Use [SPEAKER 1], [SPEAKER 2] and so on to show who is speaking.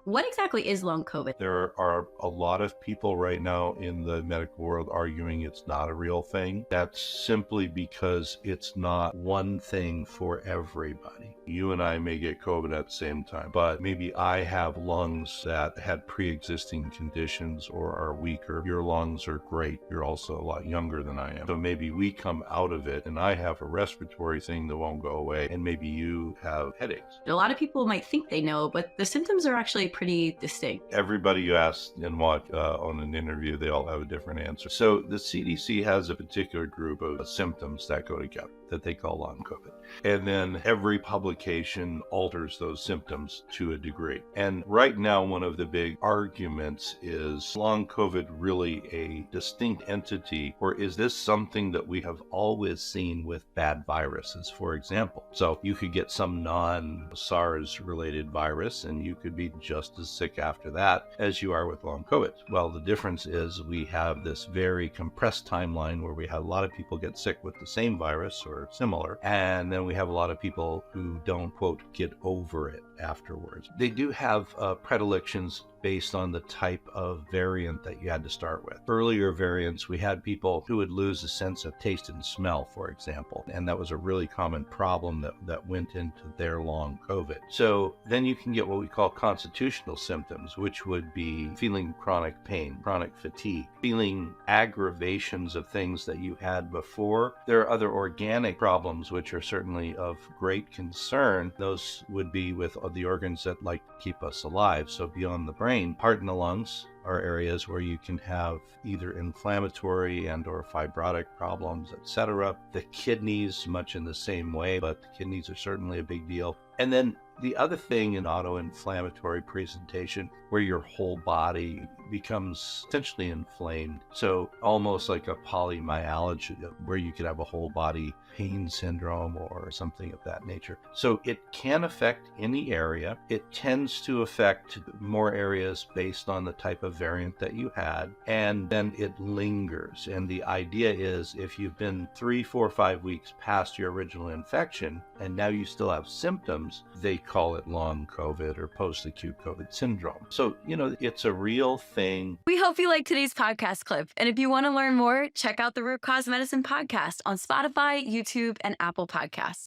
[SPEAKER 1] What exactly is long COVID?
[SPEAKER 2] There are a lot of people right now in the medical world arguing it's not a real thing. That's simply because it's not one thing for everybody. You and I may get COVID at the same time, but maybe I have lungs that had pre-existing conditions or are weaker. Your lungs are great. You're also a lot younger than I am. So maybe we come out of it and I have a respiratory thing that won't go away, and maybe you have headaches.
[SPEAKER 1] A lot of people might think they know, but the symptoms are actually pretty distinct.
[SPEAKER 2] Everybody you ask and what on an interview, they all have a different answer. So the CDC has a particular group of symptoms that go together that they call long COVID. And then every publication alters those symptoms to a degree. And right now, one of the big arguments is long COVID really a distinct entity, or is this something that we have always seen with bad viruses, for example? So you could get some non-SARS related virus and you could be just as sick after that as you are with long COVID. Well, the difference is we have this very compressed timeline where we had a lot of people get sick with the same virus or similar, and then we have a lot of people who don't, quote, get over it afterwards. They do have predilections based on the type of variant that you had to start with. Earlier variants, we had people who would lose a sense of taste and smell, for example, and that was a really common problem that went into their long COVID. So then you can get what we call constitutional symptoms, which would be feeling chronic pain, chronic fatigue, feeling aggravations of things that you had before. There are other organic problems which are certainly of great concern. Those would be with the organs that like to keep us alive. So beyond the brain, heart and the lungs are areas where you can have either inflammatory and or fibrotic problems, etc. The kidneys, much in the same way, but the kidneys are certainly a big deal. And then the other thing in autoinflammatory presentation, where your whole body becomes essentially inflamed. So almost like a polymyalgia, where you could have a whole body pain syndrome or something of that nature. So it can affect any area. It tends to affect more areas based on the type of variant that you had, and then it lingers. And the idea is if you've been 3, 4, 5 weeks past your original infection and now you still have symptoms, they call it long COVID or post-acute COVID syndrome. So, it's a real thing.
[SPEAKER 1] We hope you liked today's podcast clip. And if you want to learn more, check out the Root Cause Medicine podcast on Spotify, YouTube, and Apple Podcasts.